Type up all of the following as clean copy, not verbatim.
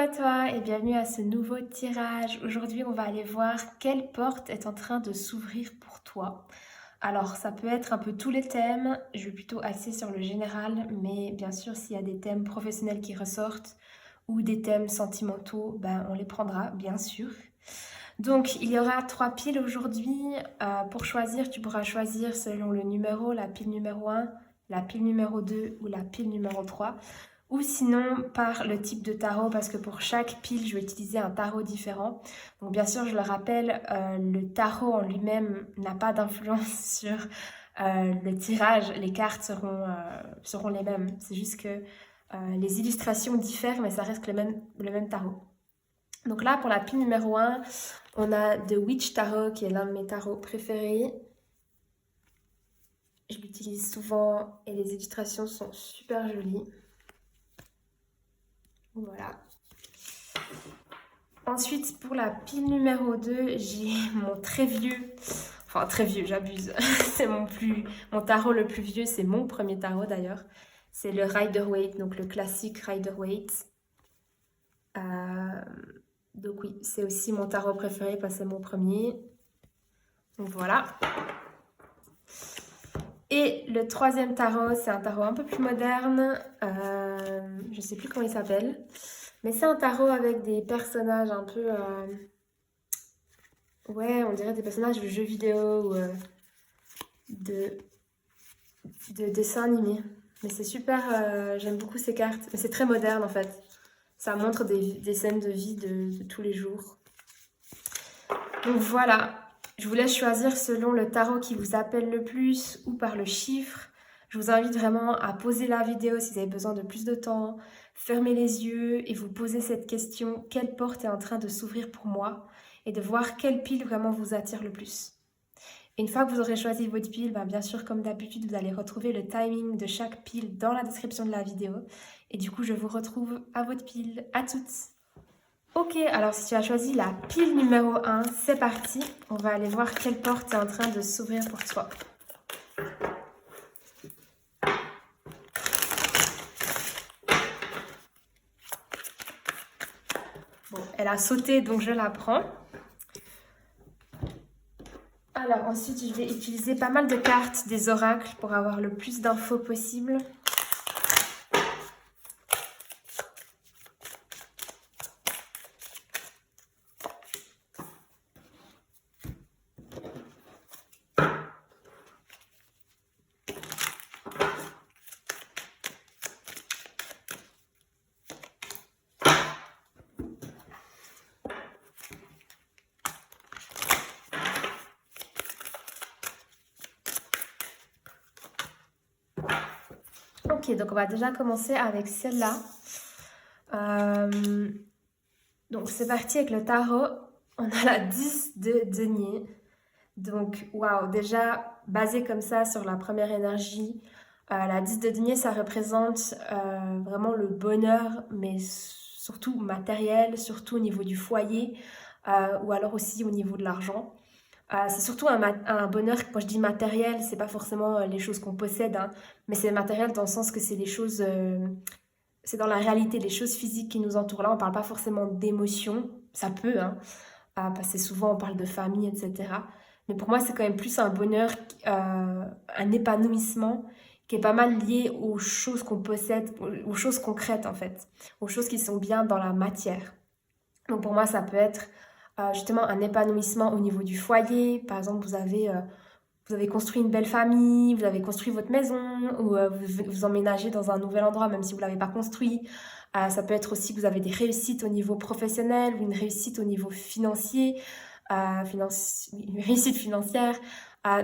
à toi et bienvenue à ce nouveau tirage. Aujourd'hui, on va aller voir quelle porte est en train de s'ouvrir pour toi. Alors, ça peut être un peu tous les thèmes. Je vais plutôt axer sur le général, mais bien sûr, s'il y a des thèmes professionnels qui ressortent ou des thèmes sentimentaux, ben, on les prendra, bien sûr. Donc, il y aura 3 piles aujourd'hui. Pour choisir, tu pourras choisir selon le numéro, la pile numéro 1, la pile numéro 2 ou la pile numéro 3. Ou sinon par le type de tarot, parce que pour chaque pile, je vais utiliser un tarot différent. Donc bien sûr, je le rappelle, le tarot en lui-même n'a pas d'influence sur le tirage. Les cartes seront les mêmes. C'est juste que les illustrations diffèrent, mais ça reste le même tarot. Donc là, pour la pile numéro 1, on a The Witch Tarot, qui est l'un de mes tarots préférés. Je l'utilise souvent et les illustrations sont super jolies. Voilà. Ensuite, pour la pile numéro 2, j'ai mon très vieux, enfin très vieux, j'abuse, c'est mon tarot le plus vieux, c'est mon premier tarot d'ailleurs. C'est le Rider-Waite, donc le classique Rider-Waite. Donc oui, c'est aussi mon tarot préféré parce que c'est mon premier. Donc voilà. Et le troisième tarot, c'est un tarot un peu plus moderne. Je ne sais plus comment il s'appelle. Mais c'est un tarot avec des personnages un peu... ouais, on dirait des personnages de jeux vidéo ou de, de dessins animés. Mais c'est super, j'aime beaucoup ces cartes. Mais c'est très moderne en fait. Ça montre des scènes de vie de tous les jours. Donc voilà, je vous laisse choisir selon le tarot qui vous appelle le plus ou par le chiffre. Je vous invite vraiment à poser la vidéo si vous avez besoin de plus de temps. Fermez les yeux et vous posez cette question, quelle porte est en train de s'ouvrir pour moi? Et de voir quelle pile vraiment vous attire le plus. Et une fois que vous aurez choisi votre pile, bien sûr, comme d'habitude, vous allez retrouver le timing de chaque pile dans la description de la vidéo. Et du coup, je vous retrouve à votre pile. À toutes! Ok, alors si tu as choisi la pile numéro 1, c'est parti. On va aller voir quelle porte est en train de s'ouvrir pour toi. Bon, elle a sauté, donc je la prends. Alors ensuite, je vais utiliser pas mal de cartes des oracles pour avoir le plus d'infos possible. Ok, donc on va déjà commencer avec celle-là. Donc c'est parti avec le tarot. On a la 10 de denier. Donc waouh, déjà basé comme ça sur la première énergie, la 10 de denier, ça représente vraiment le bonheur, mais surtout matériel, surtout au niveau du foyer, ou alors aussi au niveau de l'argent. C'est surtout un bonheur, quand je dis matériel, c'est pas forcément les choses qu'on possède, hein, mais c'est matériel dans le sens que c'est des choses, c'est dans la réalité, les choses physiques qui nous entourent. Là, on parle pas forcément d'émotions, ça peut, hein, parce que souvent on parle de famille, etc. Mais pour moi, c'est quand même plus un bonheur, un épanouissement qui est pas mal lié aux choses qu'on possède, aux choses concrètes en fait, aux choses qui sont bien dans la matière. Donc pour moi, ça peut être justement un épanouissement au niveau du foyer. Par exemple, vous avez construit une belle famille, vous avez construit votre maison, ou vous emménagez dans un nouvel endroit, même si vous ne l'avez pas construit. Ça peut être aussi que vous avez des réussites au niveau professionnel ou une réussite au niveau financier, une réussite financière.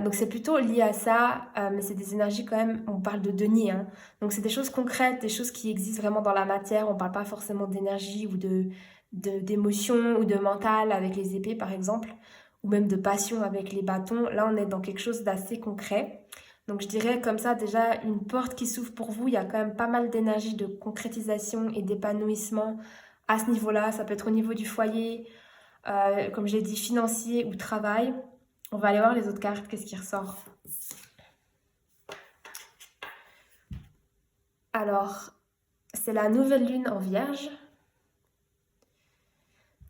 Donc c'est plutôt lié à ça, mais c'est des énergies quand même, on parle de denier, hein. Donc c'est des choses concrètes, des choses qui existent vraiment dans la matière. On ne parle pas forcément d'énergie ou d'émotion ou de mental avec les épées par exemple, ou même de passion avec les bâtons. Là, on est dans quelque chose d'assez concret. Donc je dirais comme ça déjà une porte qui s'ouvre pour vous. Il y a quand même pas mal d'énergie de concrétisation et d'épanouissement à ce niveau-là. Ça peut être au niveau du foyer, comme je l'ai dit, financier ou travail. On va aller voir les autres cartes, qu'est-ce qui ressort. Alors, c'est la nouvelle lune en Vierge.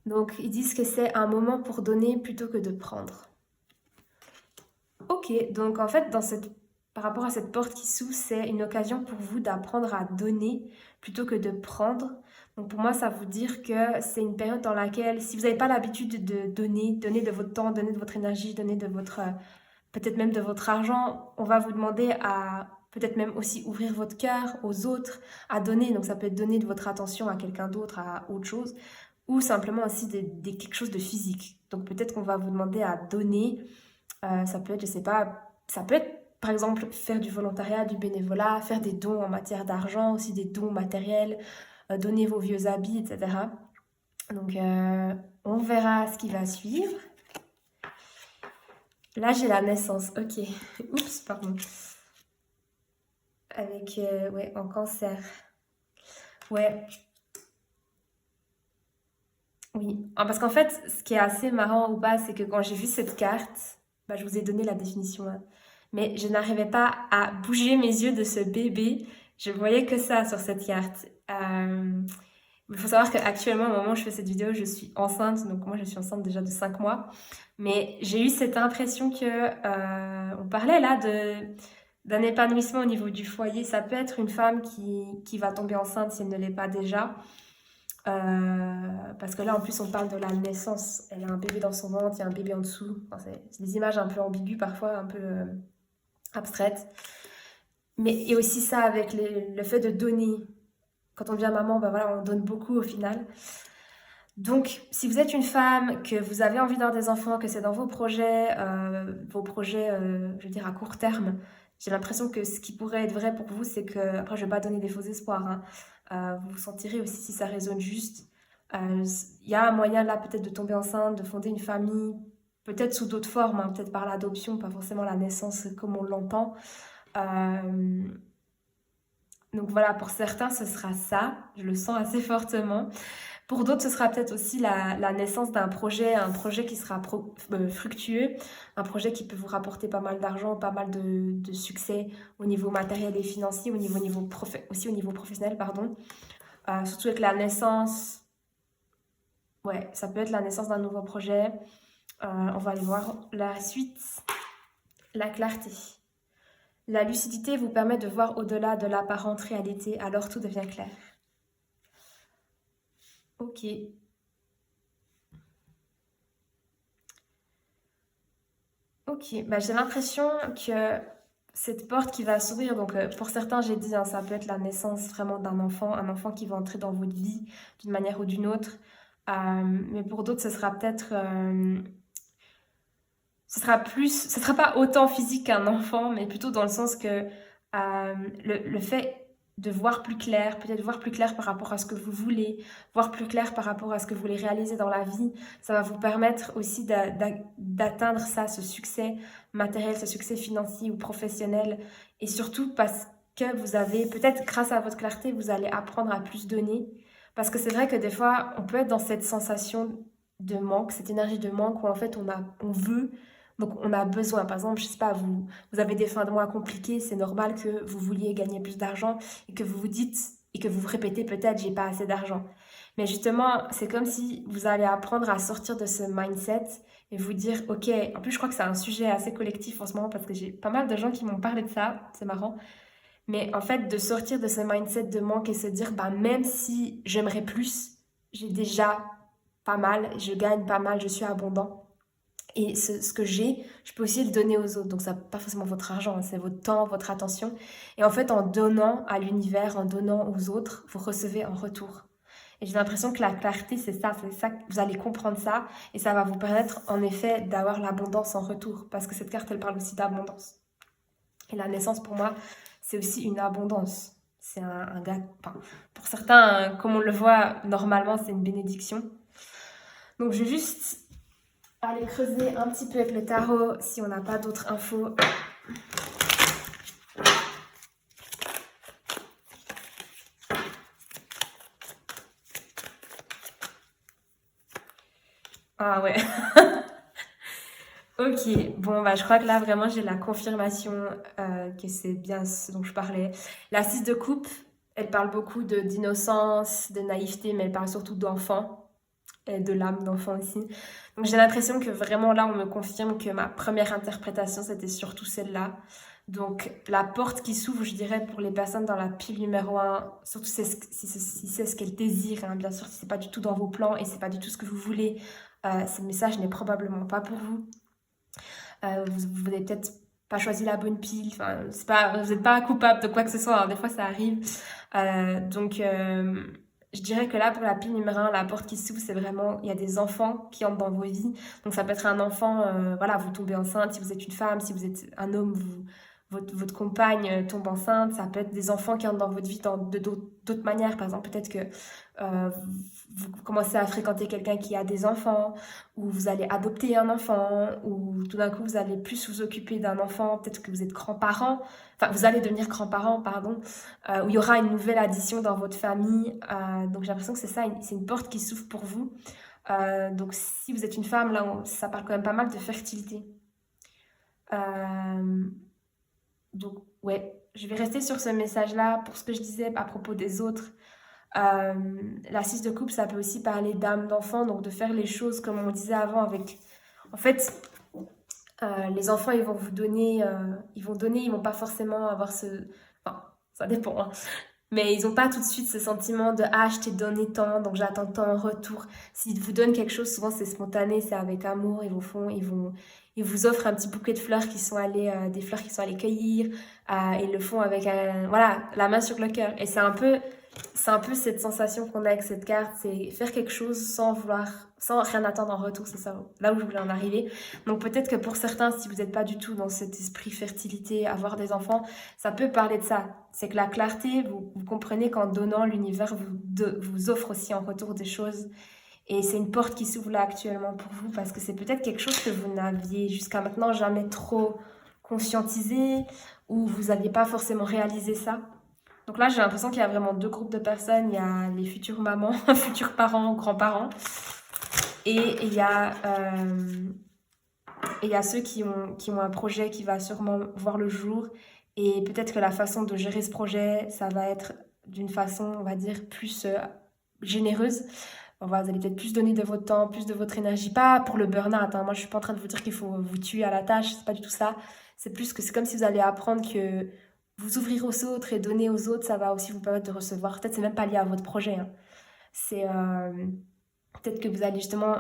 Donc, ils disent que c'est un moment pour donner plutôt que de prendre. Ok, donc en fait, par rapport à cette porte qui s'ouvre, c'est une occasion pour vous d'apprendre à donner plutôt que de prendre. Donc pour moi, ça veut dire que c'est une période dans laquelle, si vous n'avez pas l'habitude de donner de votre temps, donner de votre énergie, donner de votre, peut-être même de votre argent, on va vous demander à peut-être même aussi ouvrir votre cœur aux autres, à donner. Donc ça peut être donner de votre attention à quelqu'un d'autre, à autre chose, ou simplement aussi quelque chose de physique. Donc peut-être qu'on va vous demander à donner. Ça peut être, je sais pas, ça peut être par exemple faire du volontariat, du bénévolat, faire des dons en matière d'argent, aussi des dons matériels, donner vos vieux habits, etc. Donc on verra ce qui va suivre. Là j'ai la naissance, ok. Oups, pardon. Avec, ouais, en cancer. Ouais, oui. Ah, parce qu'en fait, ce qui est assez marrant ou pas, c'est que quand j'ai vu cette carte, bah, je vous ai donné la définition, hein, mais je n'arrivais pas à bouger mes yeux de ce bébé. Je voyais que ça sur cette carte. Il faut savoir qu'actuellement, au moment où je fais cette vidéo, je suis enceinte. Donc moi, je suis enceinte déjà de 5 mois. Mais j'ai eu cette impression que on parlait là d'un épanouissement au niveau du foyer. Ça peut être une femme qui va tomber enceinte si elle ne l'est pas déjà. Parce que là, en plus, on parle de la naissance. Elle a un bébé dans son ventre, il y a un bébé en dessous. Enfin, c'est des images un peu ambiguës parfois, un peu abstraites. Mais il y a aussi ça avec le fait de donner. Quand on devient maman, ben voilà, on donne beaucoup au final. Donc, si vous êtes une femme, que vous avez envie d'avoir des enfants, que c'est dans vos projets, je veux dire, à court terme, j'ai l'impression que ce qui pourrait être vrai pour vous, c'est que, après, je ne vais pas donner des faux espoirs, hein, vous vous sentirez aussi si ça résonne juste. Il y a un moyen là peut-être de tomber enceinte, de fonder une famille, peut-être sous d'autres formes, hein, peut-être par l'adoption, pas forcément la naissance comme on l'entend. Euh, donc voilà, pour certains, ce sera ça, je le sens assez fortement. Pour d'autres, ce sera peut-être aussi la naissance d'un projet, un projet qui sera fructueux, un projet qui peut vous rapporter pas mal d'argent, pas mal de succès au niveau matériel et financier, aussi au niveau professionnel, pardon. Surtout avec la naissance, ouais, ça peut être la naissance d'un nouveau projet. On va aller voir la suite, la clarté. La lucidité vous permet de voir au-delà de l'apparente réalité, alors tout devient clair. Ok. Ok, bah, j'ai l'impression que cette porte qui va s'ouvrir, donc pour certains, j'ai dit, hein, ça peut être la naissance vraiment d'un enfant, un enfant qui va entrer dans votre vie d'une manière ou d'une autre. Mais pour d'autres, ce sera peut-être, ce sera pas autant physique qu'un enfant, mais plutôt dans le sens que le fait de voir plus clair, peut-être voir plus clair par rapport à ce que vous voulez, voir plus clair par rapport à ce que vous voulez réaliser dans la vie, ça va vous permettre aussi d'atteindre ça, ce succès matériel, ce succès financier ou professionnel, et surtout parce que vous avez, peut-être grâce à votre clarté, vous allez apprendre à plus donner, parce que c'est vrai que des fois, on peut être dans cette sensation de manque, cette énergie de manque où en fait on veut, donc on a besoin, par exemple, je sais pas, vous avez des fins de mois compliquées, c'est normal que vous vouliez gagner plus d'argent et que vous vous dites et que vous vous répétez peut-être j'ai pas assez d'argent. Mais justement, c'est comme si vous allez apprendre à sortir de ce mindset et vous dire ok, en plus je crois que c'est un sujet assez collectif en ce moment parce que j'ai pas mal de gens qui m'ont parlé de ça, c'est marrant. Mais en fait, de sortir de ce mindset de manque et se dire bah même si j'aimerais plus, j'ai déjà pas mal, je gagne pas mal, je suis abondant. Et ce que j'ai, je peux aussi le donner aux autres. Donc, ça pas forcément votre argent, hein, c'est votre temps, votre attention. Et en fait, en donnant à l'univers, en donnant aux autres, vous recevez en retour. Et j'ai l'impression que la clarté, c'est ça, vous allez comprendre ça. Et ça va vous permettre, en effet, d'avoir l'abondance en retour. Parce que cette carte, elle parle aussi d'abondance. Et la naissance, pour moi, c'est aussi une abondance. C'est un gars, enfin, pour certains, comme on le voit, normalement, c'est une bénédiction. Donc, je vais juste aller creuser un petit peu avec le tarot si on n'a pas d'autres infos. Ah ouais. Ok, bon bah je crois que là vraiment j'ai la confirmation que c'est bien ce dont je parlais. La 6 de coupe, elle parle beaucoup d'innocence, de naïveté, mais elle parle surtout d'enfant. et de l'âme d'enfant aussi. Donc j'ai l'impression que vraiment là, on me confirme que ma première interprétation, c'était surtout celle-là. Donc la porte qui s'ouvre, je dirais, pour les personnes dans la pile numéro un, surtout si c'est ce qu'elles désirent, hein, bien sûr, si c'est pas du tout dans vos plans et c'est pas du tout ce que vous voulez, ce message n'est probablement pas pour vous. Vous n'avez peut-être pas choisi la bonne pile, enfin, c'est pas, vous n'êtes pas coupable de quoi que ce soit, hein, des fois ça arrive. Donc je dirais que là, pour la pile numéro un, la porte qui s'ouvre, c'est vraiment, il y a des enfants qui entrent dans vos vies. Donc ça peut être un enfant, voilà, vous tombez enceinte, si vous êtes une femme, si vous êtes un homme, votre compagne tombe enceinte. Ça peut être des enfants qui entrent dans votre vie de d'autres manières. Par exemple, peut-être que vous commencez à fréquenter quelqu'un qui a des enfants, ou vous allez adopter un enfant, ou tout d'un coup vous allez plus vous occuper d'un enfant, peut-être que vous êtes grands-parents, enfin vous allez devenir grands-parents, pardon, où il y aura une nouvelle addition dans votre famille. Donc j'ai l'impression que c'est ça, c'est une porte qui s'ouvre pour vous. Donc si vous êtes une femme, là ça parle quand même pas mal de fertilité. Euh, donc ouais, je vais rester sur ce message-là pour ce que je disais à propos des autres. Euh, la 6 de coupe, ça peut aussi parler d'âme d'enfant, donc de faire les choses comme on disait avant avec... En fait, les enfants, ils vont vous donner, ils vont pas forcément avoir ce... Enfin, ça dépend, hein. Mais ils n'ont pas tout de suite ce sentiment de «Ah, je t'ai donné tant, donc j'attends tant en retour». S'ils vous donnent quelque chose, souvent c'est spontané, c'est avec amour, ils vous offrent un petit bouquet de fleurs qui sont allés, des fleurs qui sont allés cueillir, ils le font avec, voilà, la main sur le cœur. Et c'est un peu cette sensation qu'on a avec cette carte, c'est faire quelque chose sans vouloir, sans rien attendre en retour, c'est ça, là où je voulais en arriver. Donc peut-être que pour certains, si vous n'êtes pas du tout dans cet esprit fertilité, avoir des enfants, ça peut parler de ça. C'est que la clarté, vous comprenez qu'en donnant, l'univers vous offre aussi en retour des choses. Et c'est une porte qui s'ouvre là actuellement pour vous parce que c'est peut-être quelque chose que vous n'aviez jusqu'à maintenant jamais trop conscientisé ou vous n'aviez pas forcément réalisé ça. Donc là, j'ai l'impression qu'il y a vraiment deux groupes de personnes. Il y a les futures mamans, futurs parents, grands-parents. Et il y a ceux qui ont un projet qui va sûrement voir le jour. Et peut-être que la façon de gérer ce projet, ça va être d'une façon, on va dire, plus généreuse. Vous allez peut-être plus donner de votre temps, plus de votre énergie. Pas pour le burn-out, hein. Moi, je suis pas en train de vous dire qu'il faut vous tuer à la tâche. C'est pas du tout ça. C'est plus que c'est comme si vous allez apprendre que vous ouvrir aux autres et donner aux autres, ça va aussi vous permettre de recevoir. Peut-être c'est même pas lié à votre projet, hein. C'est peut-être que vous allez justement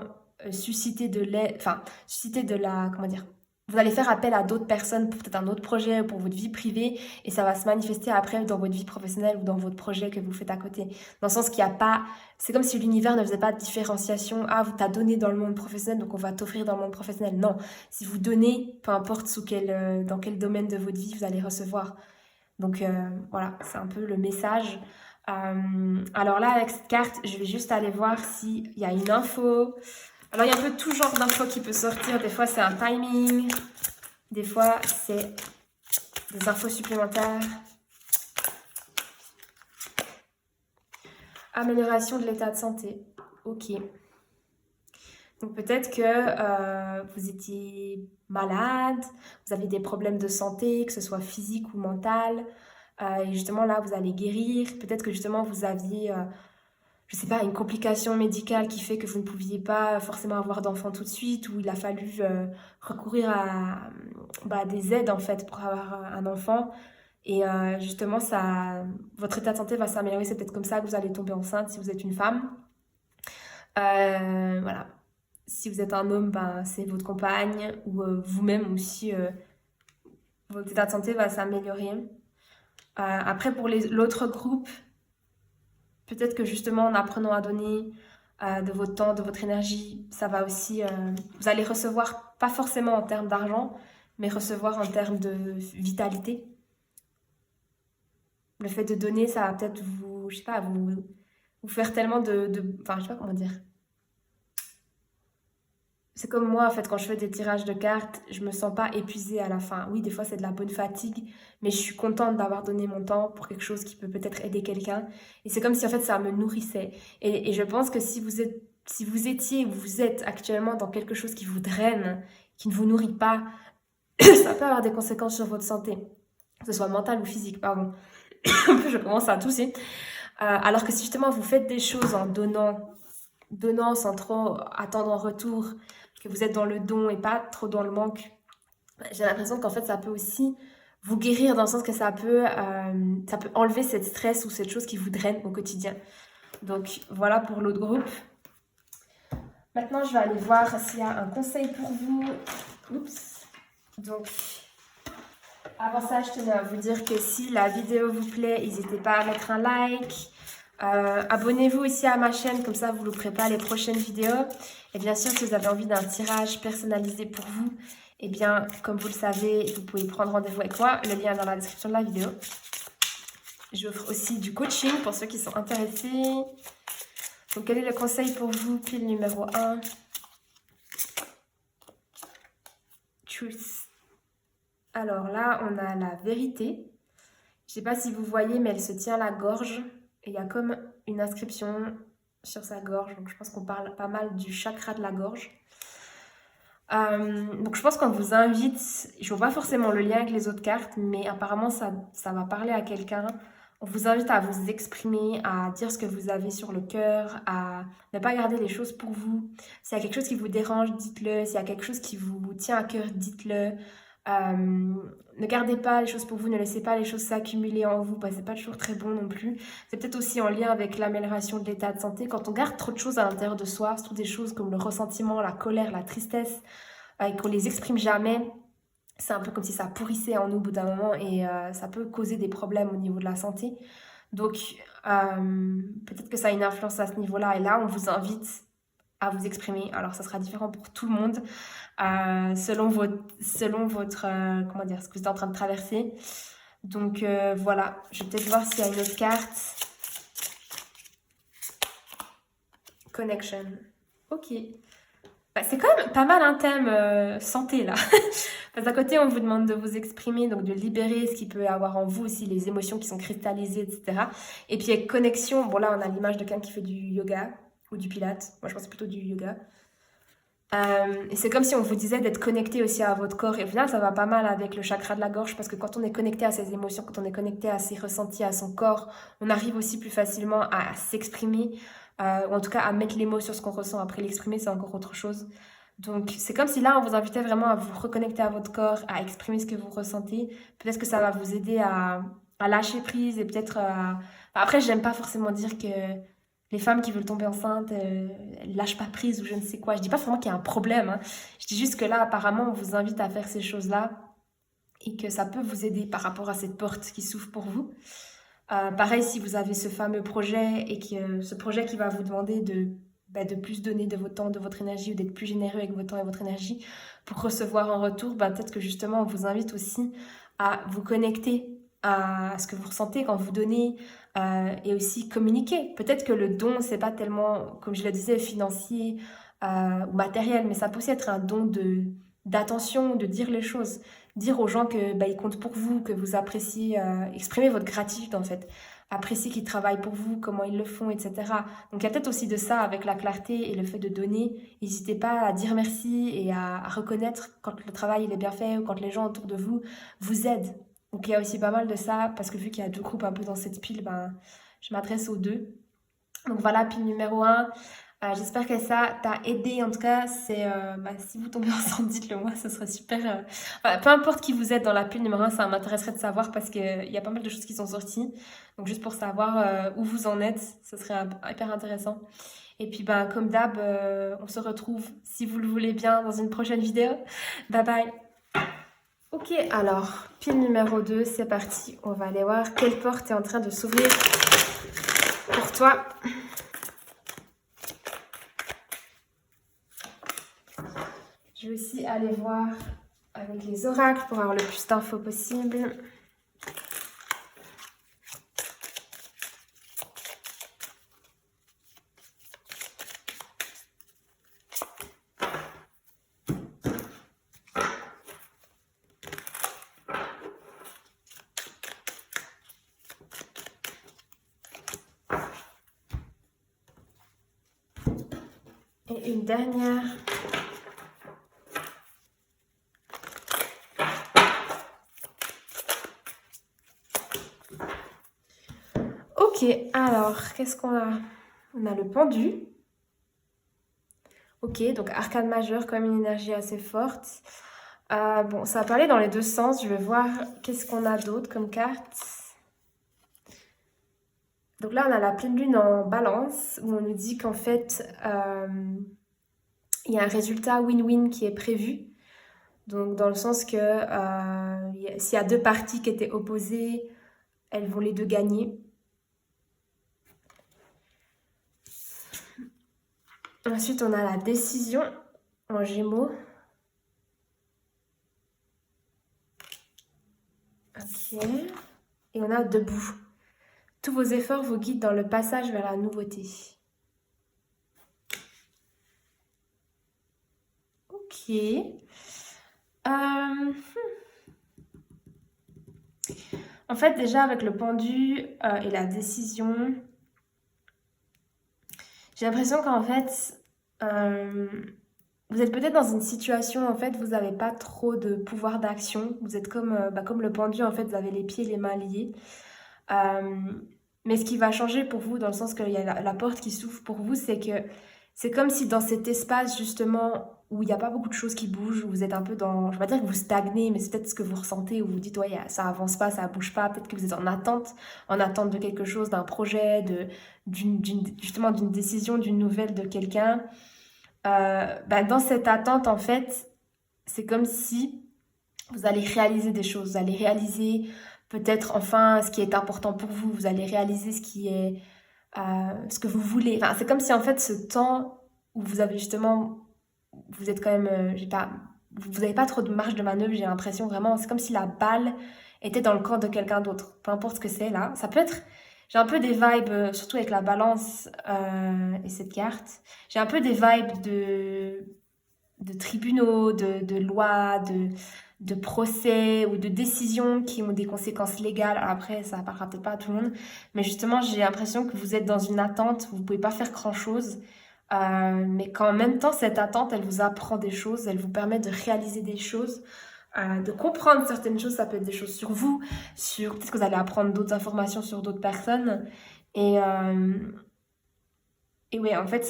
susciter de l'aide, enfin susciter de la, comment dire, vous allez faire appel à d'autres personnes pour peut-être un autre projet ou pour votre vie privée et ça va se manifester après dans votre vie professionnelle ou dans votre projet que vous faites à côté. Dans le sens qu'il n'y a pas, c'est comme si l'univers ne faisait pas de différenciation. Ah, vous t'as donné dans le monde professionnel, donc on va t'offrir dans le monde professionnel. Non, si vous donnez, peu importe dans quel domaine de votre vie vous allez recevoir. Donc voilà, c'est un peu le message. Alors là, avec cette carte, je vais juste aller voir s'il y a une info. Alors, il y a un peu tout genre d'infos qui peut sortir. Des fois, c'est un timing. Des fois, c'est des infos supplémentaires. Amélioration de l'état de santé. Ok. Donc, peut-être que vous étiez malade, vous avez des problèmes de santé, que ce soit physique ou mental. Et justement, là, vous allez guérir. Peut-être que justement, vous aviez... je sais pas, une complication médicale qui fait que vous ne pouviez pas forcément avoir d'enfant tout de suite, ou il a fallu recourir à des aides en fait pour avoir un enfant. Et justement, votre état de santé va s'améliorer. C'est peut-être comme ça que vous allez tomber enceinte si vous êtes une femme. Voilà. Si vous êtes un homme, ben, c'est votre compagne ou vous-même aussi, votre état de santé va s'améliorer. Après, pour l'autre groupe, peut-être que justement en apprenant à donner de votre temps, de votre énergie, ça va aussi... vous allez recevoir, pas forcément en termes d'argent, mais recevoir en termes de vitalité. Le fait de donner, ça va peut-être je sais pas, vous faire tellement enfin, je sais pas comment dire. C'est comme moi, en fait, quand je fais des tirages de cartes, je me sens pas épuisée à la fin. Oui, des fois, c'est de la bonne fatigue, mais je suis contente d'avoir donné mon temps pour quelque chose qui peut peut-être aider quelqu'un. Et c'est comme si, en fait, ça me nourrissait. Et je pense que si vous étiez ou vous êtes actuellement dans quelque chose qui vous draine, qui ne vous nourrit pas, ça peut avoir des conséquences sur votre santé, que ce soit mentale ou physique, pardon. Je commence à tousser. Alors que si justement vous faites des choses en donnant donnant sans trop attendre en retour, que vous êtes dans le don et pas trop dans le manque, j'ai l'impression qu'en fait ça peut aussi vous guérir dans le sens que ça peut enlever cette stress ou cette chose qui vous draine au quotidien. Donc voilà pour l'autre groupe. Maintenant, je vais aller voir s'il y a un conseil pour vous. Oups. Donc, avant ça, je tenais à vous dire que si la vidéo vous plaît, n'hésitez pas à mettre un like. Abonnez-vous aussi à ma chaîne, comme ça vous ne louperez pas les prochaines vidéos. Et bien sûr, si vous avez envie d'un tirage personnalisé pour vous, eh bien, comme vous le savez, vous pouvez prendre rendez-vous avec moi. Le lien est dans la description de la vidéo. J'offre aussi du coaching pour ceux qui sont intéressés. Donc, quel est le conseil pour vous? Pile numéro 1. Truth. Alors là, on a la vérité. Je ne sais pas si vous voyez, mais elle se tient à la gorge. Et il y a comme une inscription sur sa gorge. Donc, je pense qu'on parle pas mal du chakra de la gorge. Donc, je pense qu'on vous invite... Je ne vois pas forcément le lien avec les autres cartes, mais apparemment, ça va parler à quelqu'un. On vous invite à vous exprimer, à dire ce que vous avez sur le cœur, à ne pas garder les choses pour vous. S'il y a quelque chose qui vous dérange, dites-le. S'il y a quelque chose qui vous tient à cœur, dites-le. Ne gardez pas les choses pour vous, ne laissez pas les choses s'accumuler en vous, c'est pas toujours très bon non plus. C'est peut-être aussi en lien avec l'amélioration de l'état de santé. Quand on garde trop de choses à l'intérieur de soi, surtout des choses comme le ressentiment, la colère, la tristesse, et qu'on les exprime jamais, c'est un peu comme si ça pourrissait en nous au bout d'un moment et ça peut causer des problèmes au niveau de la santé. Donc peut-être que ça a une influence à ce niveau-là, et là on vous invite à vous exprimer. Alors ça sera différent pour tout le monde selon votre comment dire, ce que vous êtes en train de traverser. Donc voilà, je vais peut-être voir s'il y a une autre carte. Connection. Ok. C'est quand même pas mal un thème santé là. D'un côté, on vous demande de vous exprimer, donc de libérer ce qui peut avoir en vous aussi, les émotions qui sont cristallisées, etc. Et puis avec connexion, bon là on a l'image de quelqu'un qui fait du yoga ou du pilates. Moi je pense plutôt du yoga. Et c'est comme si on vous disait d'être connecté aussi à votre corps. Et au final, ça va pas mal avec le chakra de la gorge parce que quand on est connecté à ses émotions, quand on est connecté à ses ressentis, à son corps, on arrive aussi plus facilement à s'exprimer, ou en tout cas à mettre les mots sur ce qu'on ressent. Après, l'exprimer, c'est encore autre chose. Donc, c'est comme si là, on vous invitait vraiment à vous reconnecter à votre corps, à exprimer ce que vous ressentez. Peut-être que ça va vous aider à lâcher prise et peut-être à... Après, j'aime pas forcément dire que les femmes qui veulent tomber enceintes, elles lâchent pas prise ou je ne sais quoi. Je dis pas vraiment qu'il y a un problème, hein. Je dis juste que là, apparemment, on vous invite à faire ces choses-là et que ça peut vous aider par rapport à cette porte qui s'ouvre pour vous. Pareil, si vous avez ce fameux projet et que ce projet qui va vous demander de plus donner de votre temps, de votre énergie ou d'être plus généreux avec votre temps et votre énergie pour recevoir en retour, peut-être que justement, on vous invite aussi à vous connecter à ce que vous ressentez quand vous donnez, et aussi communiquer. Peut-être que le don, c'est pas tellement, comme je le disais, financier ou matériel, mais ça peut aussi être un don d'attention, de dire les choses, dire aux gens que ils comptent pour vous, que vous appréciez, exprimer votre gratitude en fait, apprécier qu'ils travaillent pour vous, comment ils le font, etc. Donc il y a peut-être aussi de ça avec la clarté et le fait de donner. N'hésitez pas à dire merci et à reconnaître quand le travail il est bien fait ou quand les gens autour de vous vous aident. Donc il y a aussi pas mal de ça, parce que vu qu'il y a deux groupes un peu dans cette pile, je m'adresse aux deux. Donc voilà, pile numéro 1. J'espère que ça t'a aidé. En tout cas, si vous tombez enceinte, dites-le moi, ce serait super. Peu importe qui vous êtes dans la pile numéro 1, ça m'intéresserait de savoir parce qu'il y a pas mal de choses qui sont sorties. Donc juste pour savoir où vous en êtes, ce serait hyper intéressant. Et puis comme d'hab, on se retrouve, si vous le voulez bien, dans une prochaine vidéo. Bye bye. Ok, alors, pile numéro 2, c'est parti. On va aller voir quelle porte est en train de s'ouvrir pour toi. Je vais aussi aller voir avec les oracles pour avoir le plus d'infos possible. Et une dernière. Ok, alors, qu'est-ce qu'on a? On a le pendu. Ok, donc arcane majeur, quand même une énergie assez forte. Bon, ça va parler dans les deux sens. Je vais voir qu'est-ce qu'on a d'autre comme carte. Donc là, on a la pleine lune en balance, où on nous dit qu'en fait, il y a un résultat win-win qui est prévu. Donc dans le sens que s'il y a deux parties qui étaient opposées, elles vont les deux gagner. Ensuite, on a la décision en Gémeaux. Ok. Et on a debout. Tous vos efforts vous guident dans le passage vers la nouveauté. Ok. En fait, déjà avec le pendu et la décision, j'ai l'impression qu'en fait, vous êtes peut-être dans une situation, en fait, vous n'avez pas trop de pouvoir d'action. Vous êtes comme le pendu, en fait, vous avez les pieds et les mains liés. Mais ce qui va changer pour vous, dans le sens qu'il y a la porte qui s'ouvre pour vous, c'est que c'est comme si dans cet espace, justement, où il n'y a pas beaucoup de choses qui bougent, où vous êtes un peu dans, je ne vais pas dire que vous stagnez, mais c'est peut-être ce que vous ressentez, où vous dites, ouais, ça avance pas, ça bouge pas, peut-être que vous êtes en attente de quelque chose, d'un projet, justement d'une décision, d'une nouvelle de quelqu'un. Dans cette attente, en fait, c'est comme si vous allez réaliser des choses, vous allez réaliser peut-être enfin ce qui est important pour vous, vous allez réaliser ce que vous voulez. Enfin, c'est comme si en fait ce temps où vous avez justement, vous êtes quand même, vous n'avez pas trop de marge de manœuvre, j'ai l'impression vraiment, c'est comme si la balle était dans le camp de quelqu'un d'autre, peu importe ce que c'est là. Ça peut être, j'ai un peu des vibes, surtout avec la balance et cette carte, j'ai un peu des vibes de tribunaux, de lois, de procès ou de décisions qui ont des conséquences légales. Alors après, ça ne parlera peut-être pas à tout le monde, mais justement, j'ai l'impression que vous êtes dans une attente, vous ne pouvez pas faire grand-chose, mais qu'en même temps, cette attente, elle vous apprend des choses, elle vous permet de réaliser des choses, de comprendre certaines choses, ça peut être des choses sur vous, sur peut-être que vous allez apprendre d'autres informations sur d'autres personnes, et... et oui, en fait,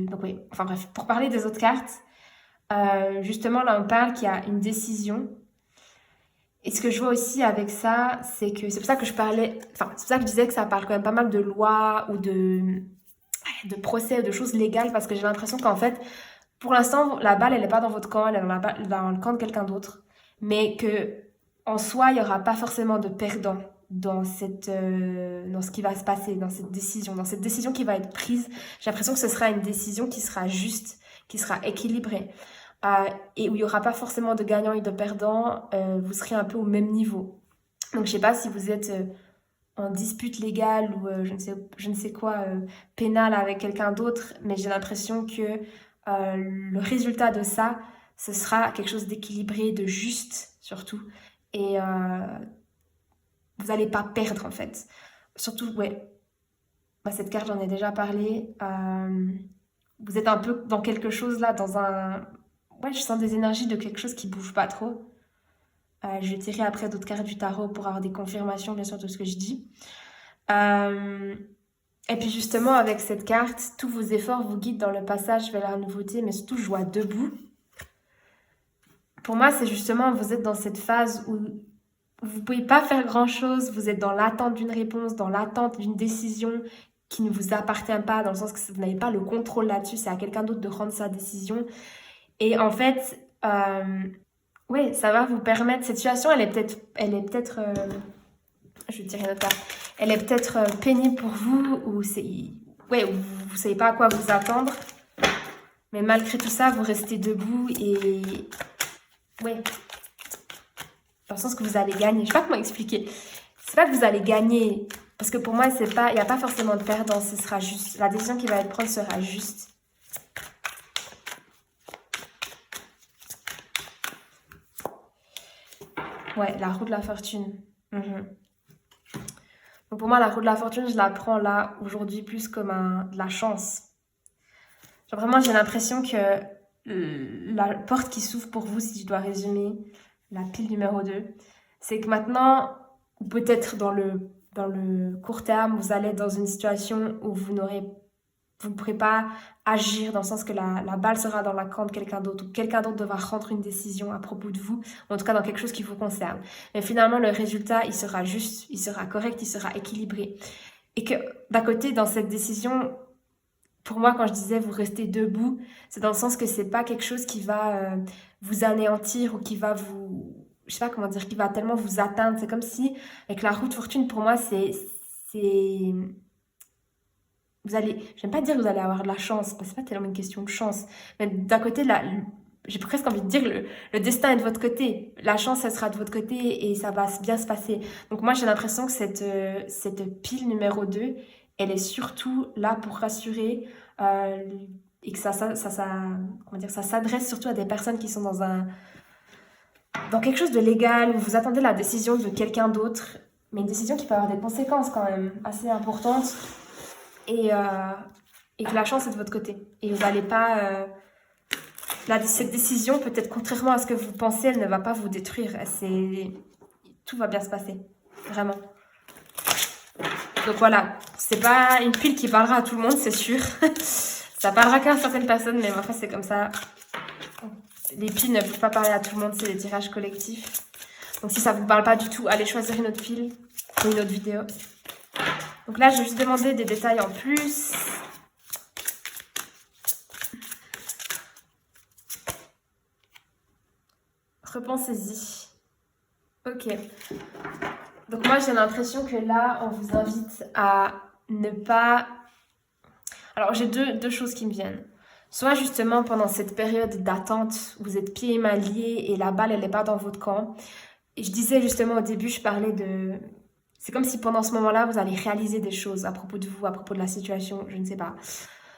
donc oui, enfin bref, pour parler des autres cartes, justement, là, on parle qu'il y a une décision. Et ce que je vois aussi avec ça, c'est que c'est pour ça que je parlais, enfin, c'est pour ça que je disais que ça parle quand même pas mal de lois ou de procès, de choses légales, parce que j'ai l'impression qu'en fait, pour l'instant, la balle, elle n'est pas dans votre camp, elle est dans le camp de quelqu'un d'autre. Mais que, en soi, il n'y aura pas forcément de perdant dans dans ce qui va se passer, dans cette décision qui va être prise. J'ai l'impression que ce sera une décision qui sera juste, qui sera équilibrée. Et où il n'y aura pas forcément de gagnants et de perdants, vous serez un peu au même niveau. Donc je ne sais pas si vous êtes en dispute légale ou je ne sais quoi, pénale avec quelqu'un d'autre, mais j'ai l'impression que le résultat de ça, ce sera quelque chose d'équilibré, de juste surtout. Et vous n'allez pas perdre en fait. Surtout, ouais, cette carte j'en ai déjà parlé. Vous êtes un peu dans quelque chose là, dans un... Ouais, je sens des énergies de quelque chose qui bouge pas trop. Je vais tirer après d'autres cartes du tarot pour avoir des confirmations, bien sûr, de ce que je dis. Et puis justement, avec cette carte, tous vos efforts vous guident dans le passage vers la nouveauté, mais surtout joie debout. Pour moi, c'est justement, vous êtes dans cette phase où vous ne pouvez pas faire grand-chose, vous êtes dans l'attente d'une réponse, dans l'attente d'une décision qui ne vous appartient pas, dans le sens que vous n'avez pas le contrôle là-dessus, c'est à quelqu'un d'autre de rendre sa décision. Et en fait, oui, ça va vous permettre, cette situation, elle est peut-être, je vais tirer une autre carte, elle est peut-être pénible pour vous, ou ouais, vous ne savez pas à quoi vous attendre, mais malgré tout ça, vous restez debout et, ouais, dans le sens que vous allez gagner. Je sais pas comment expliquer. C'est pas que vous allez gagner, parce que pour moi, il n'y a pas forcément de perdant, ce sera juste, la décision qui va être prise sera juste. Ouais, la roue de la fortune. Donc pour moi, la roue de la fortune, je la prends là, aujourd'hui, plus comme de la chance. Genre vraiment, j'ai l'impression que la porte qui s'ouvre pour vous, si je dois résumer, la pile numéro 2, c'est que maintenant, ou peut-être dans le court terme, vous allez être dans une situation où vous n'aurez vous ne pourrez pas agir dans le sens que la balle sera dans la camp de quelqu'un d'autre ou quelqu'un d'autre devra rendre une décision à propos de vous, ou en tout cas dans quelque chose qui vous concerne. Mais finalement, le résultat, il sera juste, il sera correct, il sera équilibré. Et que d'un côté, dans cette décision, pour moi, quand je disais vous restez debout, c'est dans le sens que c'est pas quelque chose qui va vous anéantir ou qui va vous, je sais pas comment dire, qui va tellement vous atteindre. C'est comme si, avec la roue de fortune, pour moi, vous allez, j'aime pas dire que vous allez avoir de la chance, parce que c'est pas tellement une question de chance, mais d'un côté, là, j'ai presque envie de dire le destin est de votre côté, la chance, elle sera de votre côté et ça va bien se passer. Donc moi, j'ai l'impression que cette pile numéro 2, elle est surtout là pour rassurer et que comment dire, ça s'adresse surtout à des personnes qui sont dans quelque chose de légal, où vous attendez la décision de quelqu'un d'autre, mais une décision qui peut avoir des conséquences quand même assez importantes. Et que la chance est de votre côté. Et vous n'allez pas... cette décision, peut-être contrairement à ce que vous pensez, elle ne va pas vous détruire. Tout va bien se passer. Vraiment. Donc voilà, c'est pas une pile qui parlera à tout le monde, c'est sûr. Ça parlera qu'à certaines personnes, mais enfin c'est comme ça. Les piles ne peuvent pas parler à tout le monde, c'est des tirages collectifs. Donc si ça ne vous parle pas du tout, allez choisir une autre pile ou une autre vidéo. Donc là, je vais juste demander des détails en plus. Repensez-y. Ok. Donc moi, j'ai l'impression que là, on vous invite à ne pas... Alors, j'ai deux choses qui me viennent. Soit justement, pendant cette période d'attente, vous êtes pieds et mains liés et la balle, elle n'est pas dans votre camp. Et je disais justement au début, je parlais de... C'est comme si pendant ce moment-là, vous allez réaliser des choses à propos de vous, à propos de la situation, je ne sais pas.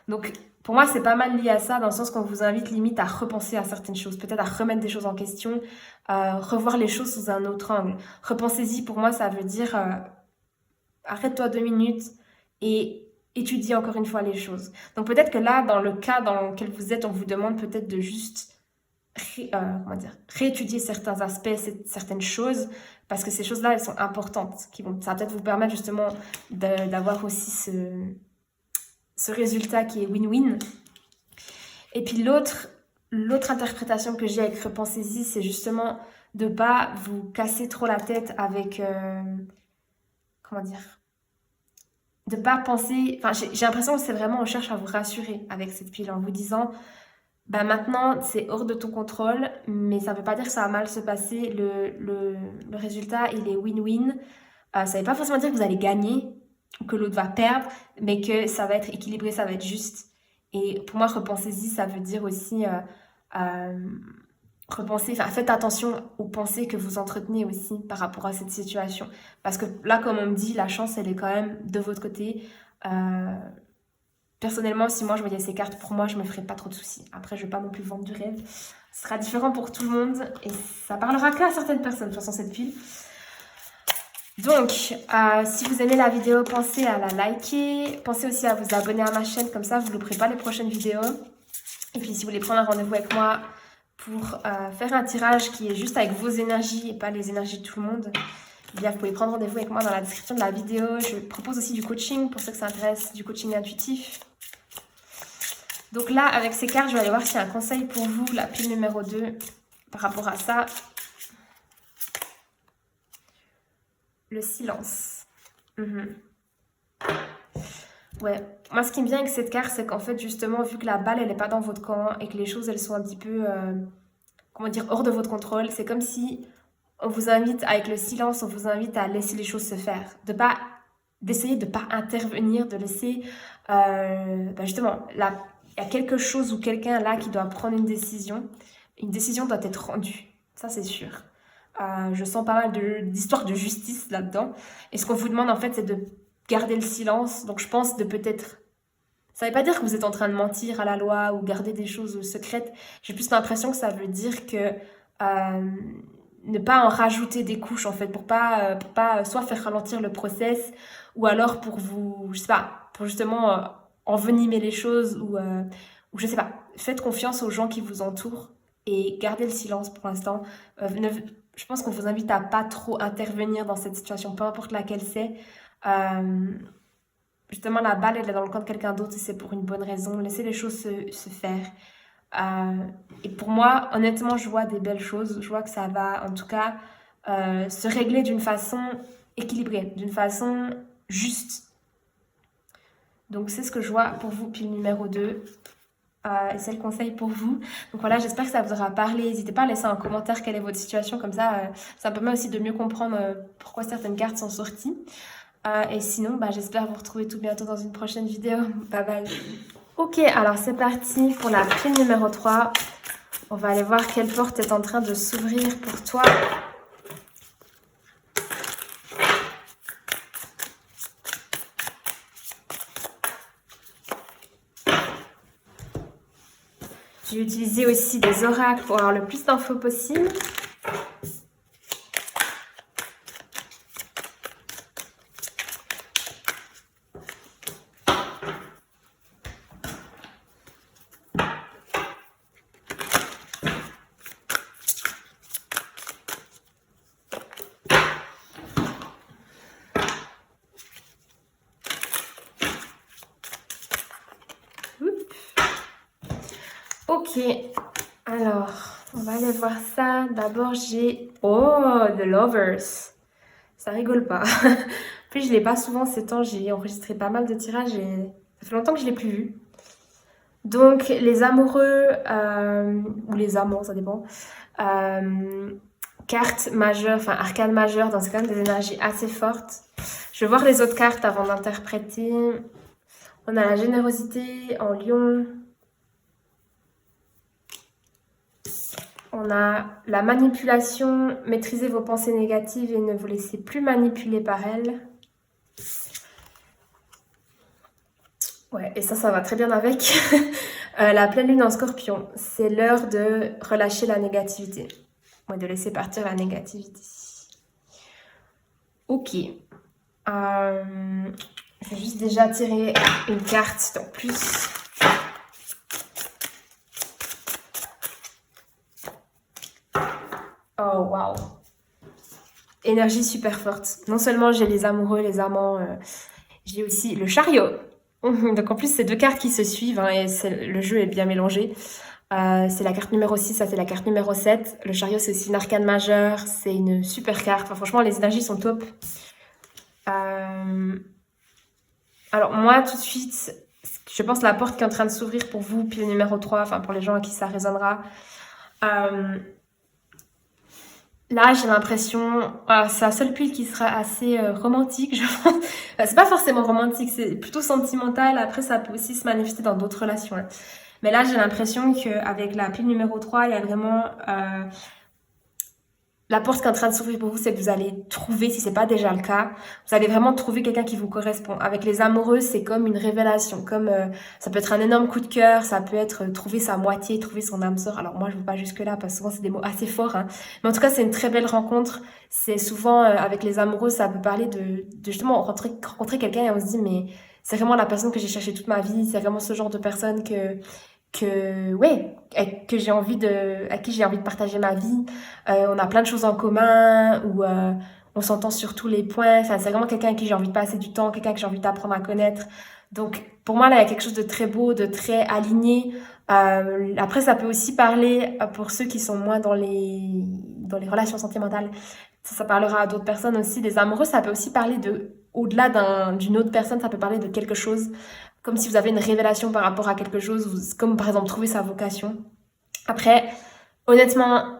Donc, pour moi, c'est pas mal lié à ça, dans le sens qu'on vous invite limite à repenser à certaines choses, peut-être à remettre des choses en question, revoir les choses sous un autre angle. Repensez-y, pour moi, ça veut dire arrête-toi 2 minutes et étudie encore une fois les choses. Donc, peut-être que là, dans le cas dans lequel vous êtes, on vous demande peut-être de juste réétudier certains aspects, certaines choses, parce que ces choses-là, elles sont importantes, ça va peut-être vous permettre justement d'avoir aussi ce résultat qui est win-win. Et puis l'autre interprétation que j'ai avec Repensez-y, c'est justement de ne pas vous casser trop la tête avec, comment dire, de ne pas penser, enfin j'ai l'impression que c'est vraiment, on cherche à vous rassurer avec cette pile en vous disant, bah maintenant c'est hors de ton contrôle, mais ça ne veut pas dire que ça va mal se passer, le résultat il est win-win, ça ne veut pas forcément dire que vous allez gagner, ou que l'autre va perdre, mais que ça va être équilibré, ça va être juste. Et pour moi, repensez-y, ça veut dire aussi repenser, enfin, faites attention aux pensées que vous entretenez aussi par rapport à cette situation. Parce que là, comme on me dit, la chance, elle est quand même de votre côté. Personnellement, si moi je voyais ces cartes, pour moi, je me ferais pas trop de soucis. Après, je vais pas non plus vendre du rêve. Ce sera différent pour tout le monde et ça parlera qu'à certaines personnes, de toute façon, cette pile. Donc, si vous aimez la vidéo, pensez à la liker. Pensez aussi à vous abonner à ma chaîne, comme ça, vous ne louperez pas les prochaines vidéos. Et puis, si vous voulez prendre un rendez-vous avec moi pour faire un tirage qui est juste avec vos énergies et pas les énergies de tout le monde, eh bien, vous pouvez prendre rendez-vous avec moi dans la description de la vidéo. Je propose aussi du coaching pour ceux que ça intéresse, du coaching intuitif. Donc là, avec ces cartes, je vais aller voir s'il y a un conseil pour vous, la pile numéro 2, par rapport à ça. Le silence. Ouais, moi ce qui me vient avec cette carte, c'est qu'en fait, justement, vu que la balle, elle n'est pas dans votre camp et que les choses, elles sont un petit peu, comment dire, hors de votre contrôle, c'est comme si on vous invite, avec le silence, on vous invite à laisser les choses se faire. D'essayer de ne pas intervenir, de laisser, justement, là, il y a quelque chose ou quelqu'un là qui doit prendre une décision. Une décision doit être rendue, ça c'est sûr. Je sens pas mal d'histoires de justice là-dedans. Et ce qu'on vous demande en fait, c'est de garder le silence. Donc je pense de peut-être... Ça ne veut pas dire que vous êtes en train de mentir à la loi ou garder des choses secrètes. J'ai plus l'impression que ça veut dire que ne pas en rajouter des couches en fait, pour pas soit faire ralentir le process ou alors pour vous, je sais pas, pour justement envenimer les choses ou je sais pas. Faites confiance aux gens qui vous entourent et gardez le silence pour l'instant. Je pense qu'on vous invite à pas trop intervenir dans cette situation, peu importe laquelle c'est. justement la balle elle est dans le camp de quelqu'un d'autre et c'est pour une bonne raison. Laissez les choses se faire. Et pour moi, honnêtement, je vois des belles choses. Je vois que ça va, en tout cas, se régler d'une façon équilibrée, d'une façon juste. Donc, c'est ce que je vois pour vous, pile numéro 2. Et c'est le conseil pour vous. Donc voilà, j'espère que ça vous aura parlé. N'hésitez pas à laisser un commentaire quelle est votre situation. Comme ça me permet aussi de mieux comprendre pourquoi certaines cartes sont sorties. Et sinon, j'espère vous retrouver tout bientôt dans une prochaine vidéo. Bye bye. Ok, alors c'est parti pour la pile numéro 3. On va aller voir quelle porte est en train de s'ouvrir pour toi. J'ai utilisé aussi des oracles pour avoir le plus d'infos possible. Ok, alors, on va aller voir ça. D'abord, j'ai... Oh, The Lovers. Ça rigole pas. Puis, je l'ai pas souvent ces temps. J'ai enregistré pas mal de tirages et ça fait longtemps que je l'ai plus vu. Donc, les amoureux, ou les amants, ça dépend. Cartes majeures, enfin, arcanes majeures, dans ce cas, des énergies assez fortes. Je vais voir les autres cartes avant d'interpréter. On a la générosité en lion. On a la manipulation, maîtrisez vos pensées négatives et ne vous laissez plus manipuler par elles. Ouais, et ça va très bien avec. La pleine lune en scorpion, c'est l'heure de relâcher la négativité. Ouais, de laisser partir la négativité. Ok. Je vais juste déjà tirer une carte en plus. Oh, waouh. Énergie super forte. Non seulement j'ai les amoureux, les amants, j'ai aussi le chariot. Donc en plus, c'est deux cartes qui se suivent et le jeu est bien mélangé. C'est la carte numéro 6, ça c'est la carte numéro 7. Le chariot, c'est aussi une arcane majeure. C'est une super carte. Enfin, franchement, les énergies sont top. Alors moi, tout de suite, je pense la porte qui est en train de s'ouvrir pour vous, puis le numéro 3, enfin pour les gens à qui ça résonnera. Là, j'ai l'impression, c'est la seule pile qui sera assez romantique, je pense. C'est pas forcément romantique, c'est plutôt sentimental. Après, ça peut aussi se manifester dans d'autres relations. Hein. Mais là, j'ai l'impression qu'avec la pile numéro 3, il y a vraiment... la porte qui est en train de s'ouvrir pour vous, c'est que vous allez trouver, si c'est pas déjà le cas, vous allez vraiment trouver quelqu'un qui vous correspond. Avec les amoureux, c'est comme une révélation, comme ça peut être un énorme coup de cœur, ça peut être trouver sa moitié, trouver son âme sœur. Alors moi, je ne vais pas jusque là parce que souvent c'est des mots assez forts, hein. Mais en tout cas, c'est une très belle rencontre. C'est souvent avec les amoureux, ça peut parler de justement rencontrer quelqu'un et on se dit mais c'est vraiment la personne que j'ai cherchée toute ma vie, c'est vraiment ce genre de personne à qui j'ai envie de partager ma vie. On a plein de choses en commun, ou on s'entend sur tous les points. Enfin, c'est vraiment quelqu'un à qui j'ai envie de passer du temps, quelqu'un que j'ai envie d'apprendre à connaître. Donc, pour moi, là, il y a quelque chose de très beau, de très aligné. Après, ça peut aussi parler pour ceux qui sont moins dans les relations sentimentales. Ça parlera à d'autres personnes aussi. Des amoureux, ça peut aussi parler au-delà d'une autre personne, ça peut parler de quelque chose. Comme si vous avez une révélation par rapport à quelque chose, comme par exemple trouver sa vocation. Après, honnêtement,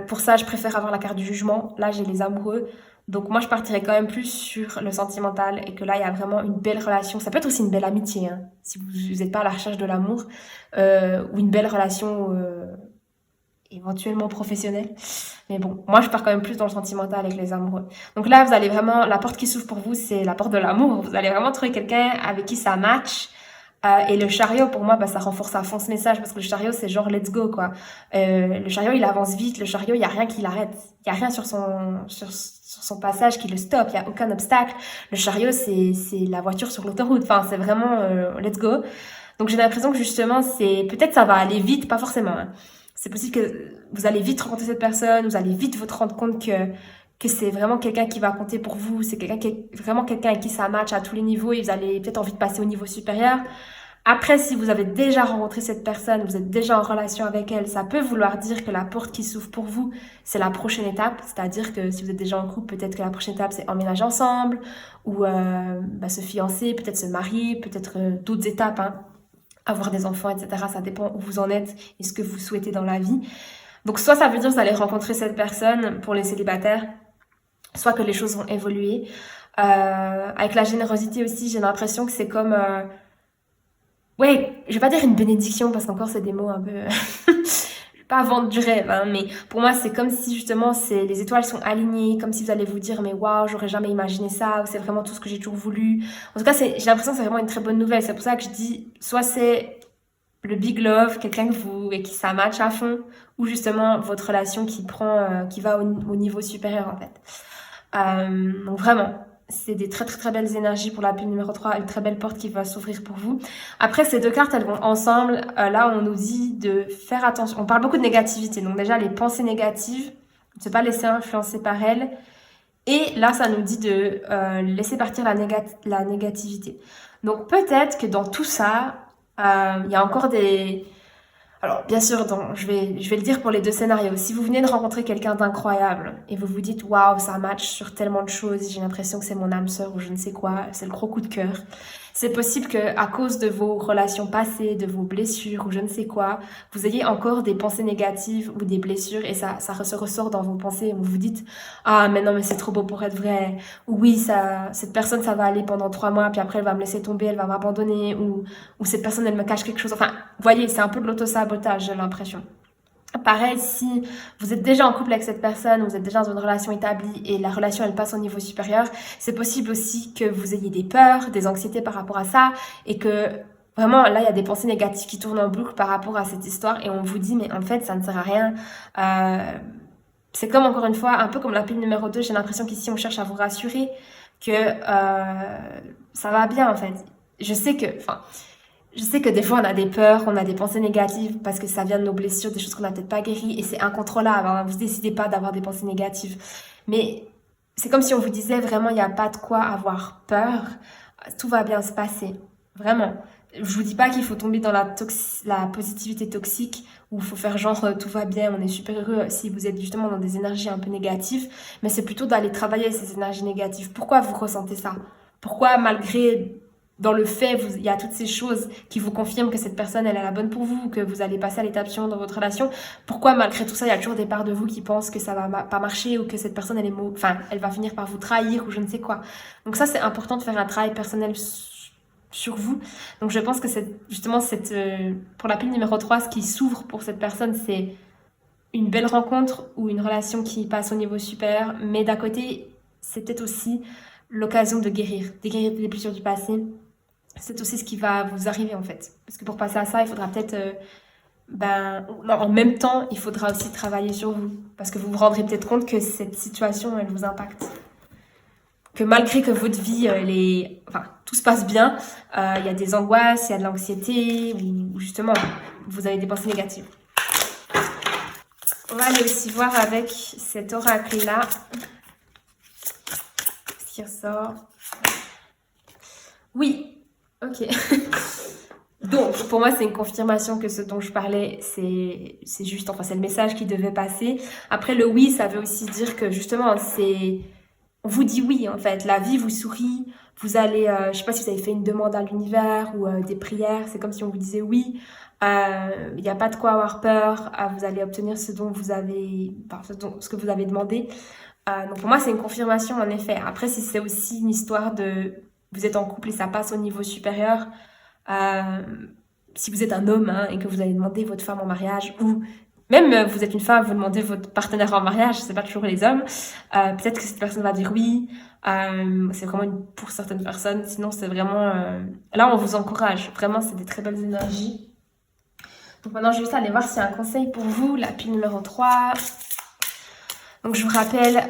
pour ça, je préfère avoir la carte du jugement. Là, j'ai les amoureux. Donc moi, je partirais quand même plus sur le sentimental et que là, il y a vraiment une belle relation. Ça peut être aussi une belle amitié, hein, si vous n'êtes pas à la recherche de l'amour, ou une belle relation éventuellement professionnelle. Mais bon, moi, je pars quand même plus dans le sentimental avec les amoureux. Donc là, vous allez vraiment... La porte qui s'ouvre pour vous, c'est la porte de l'amour. Vous allez vraiment trouver quelqu'un avec qui ça match. Et le chariot, pour moi, ça renforce à fond ce message parce que le chariot, c'est genre let's go, quoi. Le chariot, il avance vite. Le chariot, il n'y a rien qui l'arrête. Il n'y a rien sur son passage qui le stoppe. Il n'y a aucun obstacle. Le chariot, c'est la voiture sur l'autoroute. Enfin, c'est vraiment let's go. Donc, j'ai l'impression que justement, peut-être ça va aller vite, pas forcément. Hein. C'est possible que vous allez vite rencontrer cette personne, vous allez vite vous rendre compte que c'est vraiment quelqu'un qui va compter pour vous, c'est vraiment quelqu'un avec qui ça match à tous les niveaux et vous avez peut-être envie de passer au niveau supérieur. Après, si vous avez déjà rencontré cette personne, vous êtes déjà en relation avec elle, ça peut vouloir dire que la porte qui s'ouvre pour vous, c'est la prochaine étape. C'est-à-dire que si vous êtes déjà en couple, peut-être que la prochaine étape, c'est emménager ensemble ou se fiancer, peut-être se marier, peut-être d'autres étapes, hein, avoir des enfants, etc. Ça dépend où vous en êtes et ce que vous souhaitez dans la vie. Donc, soit ça veut dire que vous allez rencontrer cette personne pour les célibataires, soit que les choses vont évoluer. Avec la générosité aussi, j'ai l'impression que c'est comme... ouais, je vais pas dire une bénédiction parce qu'encore c'est des mots un peu... je vais pas vendre du rêve, hein, mais pour moi c'est comme si justement les étoiles sont alignées, comme si vous allez vous dire mais waouh, j'aurais jamais imaginé ça, ou c'est vraiment tout ce que j'ai toujours voulu. En tout cas, j'ai l'impression que c'est vraiment une très bonne nouvelle. C'est pour ça que je dis, soit c'est le big love, quelqu'un que vous et qui ça match à fond, ou justement votre relation qui va au niveau supérieur en fait. Donc vraiment, c'est des très très très belles énergies pour la pile numéro 3, une très belle porte qui va s'ouvrir pour vous. Après, ces deux cartes, elles vont ensemble. Là, on nous dit de faire attention. On parle beaucoup de négativité. Donc déjà, les pensées négatives, de ne pas laisser influencer par elles. Et là, ça nous dit de laisser partir la négativité. Donc peut-être que dans tout ça, il y a encore des... Alors, bien sûr, je vais le dire pour les deux scénarios. Si vous venez de rencontrer quelqu'un d'incroyable et vous vous dites waouh, ça match sur tellement de choses, j'ai l'impression que c'est mon âme sœur ou je ne sais quoi, c'est le gros coup de cœur. C'est possible que à cause de vos relations passées, de vos blessures ou je ne sais quoi, vous ayez encore des pensées négatives ou des blessures et ça se ressort dans vos pensées où vous dites ah mais non mais c'est trop beau pour être vrai, ou oui cette personne ça va aller pendant 3 mois puis après elle va me laisser tomber, elle va m'abandonner, ou cette personne elle me cache quelque chose. Enfin, vous voyez, c'est un peu de l'auto-sabotage, j'ai l'impression. Pareil, si vous êtes déjà en couple avec cette personne, vous êtes déjà dans une relation établie et la relation elle passe au niveau supérieur, c'est possible aussi que vous ayez des peurs, des anxiétés par rapport à ça et que vraiment là il y a des pensées négatives qui tournent en boucle par rapport à cette histoire et on vous dit mais en fait ça ne sert à rien. C'est comme encore une fois, un peu comme la pile numéro 2, j'ai l'impression qu'ici on cherche à vous rassurer que ça va bien en fait. Je sais que des fois on a des peurs, on a des pensées négatives parce que ça vient de nos blessures, des choses qu'on n'a peut-être pas guéries et c'est incontrôlable, hein. Vous décidez pas d'avoir des pensées négatives. Mais c'est comme si on vous disait vraiment il n'y a pas de quoi avoir peur, tout va bien se passer. Vraiment. Je vous dis pas qu'il faut tomber dans la positivité toxique où il faut faire genre tout va bien, on est super heureux si vous êtes justement dans des énergies un peu négatives, mais c'est plutôt d'aller travailler ces énergies négatives. Pourquoi vous ressentez ça? Pourquoi malgré dans le fait, il y a toutes ces choses qui vous confirment que cette personne, elle est la bonne pour vous, que vous allez passer à l'étape suivante dans votre relation. Pourquoi, malgré tout ça, il y a toujours des parts de vous qui pensent que ça va pas marcher ou que cette personne, elle va finir par vous trahir ou je ne sais quoi. Donc ça, c'est important de faire un travail personnel sur vous. Donc je pense que justement, pour la pile numéro 3, ce qui s'ouvre pour cette personne, c'est une belle rencontre ou une relation qui passe au niveau supérieur. Mais d'un côté, c'est peut-être aussi l'occasion de guérir des blessures du passé. C'est aussi ce qui va vous arriver en fait. Parce que pour passer à ça, il faudra peut-être... en même temps, il faudra aussi travailler sur vous. Parce que vous vous rendrez peut-être compte que cette situation, elle vous impacte. Que malgré que votre vie, tout se passe bien, il y a des angoisses, il y a de l'anxiété, ou justement, vous avez des pensées négatives. On va aller aussi voir avec cet oracle-là. Ce qui ressort. Oui. Ok. Donc, pour moi, c'est une confirmation que ce dont je parlais, c'est juste, c'est le message qui devait passer. Après, le oui, ça veut aussi dire que justement, on vous dit oui, en fait. La vie vous sourit. Vous allez, je sais pas si vous avez fait une demande à l'univers ou des prières. C'est comme si on vous disait oui. Il n'y a pas de quoi avoir peur. Vous allez obtenir ce dont vous avez, ce que vous avez demandé. Donc, pour moi, c'est une confirmation, en effet. Après, si c'est aussi une histoire de... Vous êtes en couple et ça passe au niveau supérieur. Si vous êtes un homme et que vous allez demander votre femme en mariage, ou même vous êtes une femme, vous demandez votre partenaire en mariage, c'est pas toujours les hommes, peut-être que cette personne va dire oui. C'est vraiment pour certaines personnes, sinon c'est vraiment... Là, on vous encourage. Vraiment, c'est des très belles énergies. Donc maintenant, je vais juste aller voir s'il y a un conseil pour vous, la pile numéro 3. Donc je vous rappelle,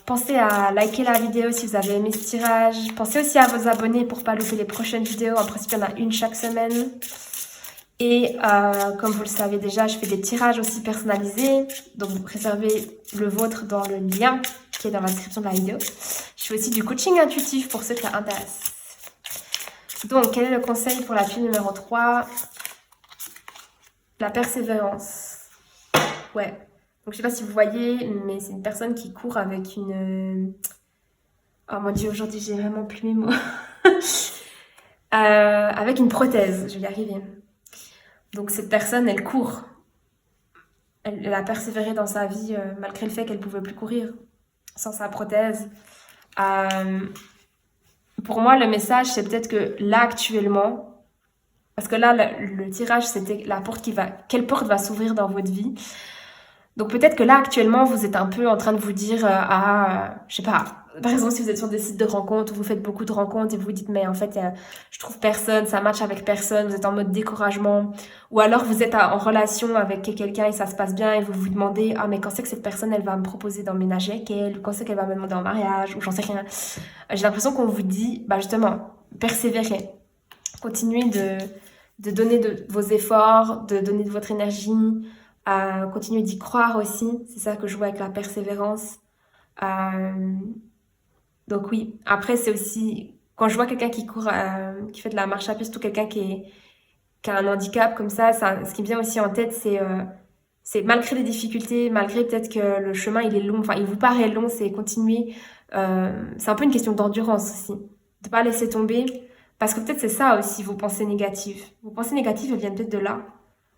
pensez à liker la vidéo si vous avez aimé ce tirage. Pensez aussi à vous abonner pour ne pas louper les prochaines vidéos. En principe, il y en a une chaque semaine. Et comme vous le savez déjà, je fais des tirages aussi personnalisés. Donc réservez le vôtre dans le lien qui est dans la description de la vidéo. Je fais aussi du coaching intuitif pour ceux que ça intéresse. Donc, quel est le conseil pour la pile numéro 3? La persévérance. Ouais. Donc, je sais pas si vous voyez, mais c'est une personne qui court avec une... Oh mon Dieu, aujourd'hui, j'ai vraiment plus mes mots. Avec une prothèse, je vais y arriver. Donc, cette personne, elle court. Elle a persévéré dans sa vie malgré le fait qu'elle ne pouvait plus courir sans sa prothèse. Pour moi, le message, c'est peut-être que là, actuellement, parce que là, le tirage, c'était la porte quelle porte va s'ouvrir dans votre vie. Donc peut-être que là, actuellement, vous êtes un peu en train de vous dire, je sais pas, par exemple, si vous êtes sur des sites de rencontres, où vous faites beaucoup de rencontres et vous vous dites, mais en fait, je trouve personne, ça match avec personne, vous êtes en mode découragement. Ou alors vous êtes en relation avec quelqu'un et ça se passe bien et vous vous demandez, ah mais quand c'est que cette personne, elle va me proposer d'emménager avec elle, ou quand c'est qu'elle va me demander en mariage, ou j'en sais rien. J'ai l'impression qu'on vous dit, bah justement, persévérez. Continuez de donner de vos efforts, de donner de votre énergie, continuer d'y croire aussi. C'est ça que je vois avec la persévérance. Donc oui, après c'est aussi, quand je vois quelqu'un qui court, qui fait de la marche à pied, surtout quelqu'un qui a un handicap comme ça, ce qui me vient aussi en tête, c'est malgré les difficultés, malgré peut-être que le chemin il est long, enfin il vous paraît long, c'est continuer. C'est un peu une question d'endurance aussi, de ne pas laisser tomber, parce que peut-être c'est ça aussi vos pensées négatives. Vos pensées négatives, elles viennent peut-être de là,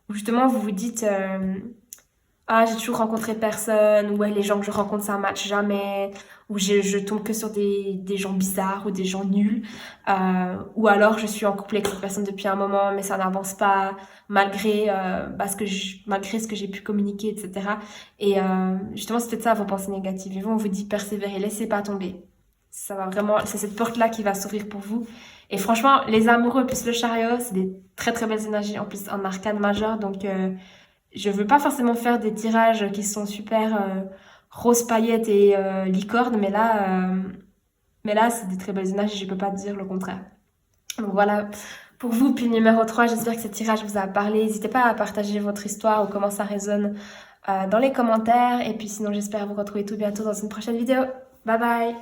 où justement vous vous dites ah j'ai toujours rencontré personne, ouais les gens que je rencontre ça match jamais, ou je tombe que sur des gens bizarres ou des gens nuls, ou alors je suis en couple avec cette personne depuis un moment mais ça n'avance pas malgré, malgré ce que j'ai pu communiquer, etc. Et justement c'est peut-être ça vos pensées négatives, et vous on vous dit persévérez, laissez pas tomber. Ça va vraiment, c'est cette porte-là qui va s'ouvrir pour vous. Et franchement, les amoureux plus le chariot, c'est des très très belles énergies, en plus un arcane majeur, donc je veux pas forcément faire des tirages qui sont super rose paillettes et licorne, mais là c'est des très belles énergies, je peux pas te dire le contraire. Donc voilà, pour vous, pile numéro 3, j'espère que ce tirage vous a parlé. N'hésitez pas à partager votre histoire ou comment ça résonne dans les commentaires. Et puis sinon, j'espère vous retrouver tout bientôt dans une prochaine vidéo. Bye bye!